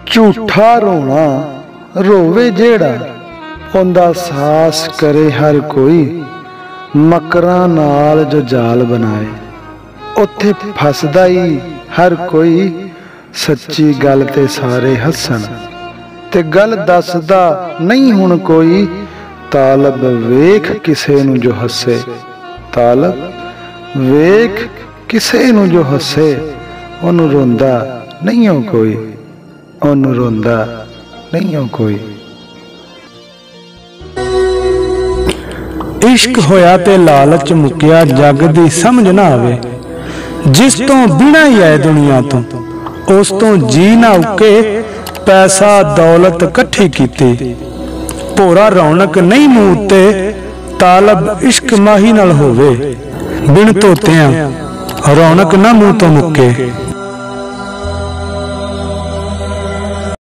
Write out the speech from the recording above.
झूठा रोना रोवे जेड़ा, उंदा सास करे हर कोई। मकरां नाल जो जाल बनाए, उत्थे फसदा ही हर कोई। सच्ची गल ते सारे हसन, ते गल दसदा नहीं हुण कोई। तालब वेख किसे नूं जो हसे, तालब वेख किसे नूं जो हसे। ओनू रोंदा नहीं हो कोई, ओनू रोंदा नहीं हो कोई। इश्क होया ते लालच मुक्या, जग दी समझ ना आवे। जिस तो बिना ही है दुनिया तो, उस तो जी ना उके। पैसा दौलत कट्ठी कीती, भोरा रौनक नहीं मूंह उत्ते। तालब इश्क माही नाल होवे, बिन धोतियां रौनक ना मूंह तो मुक्के।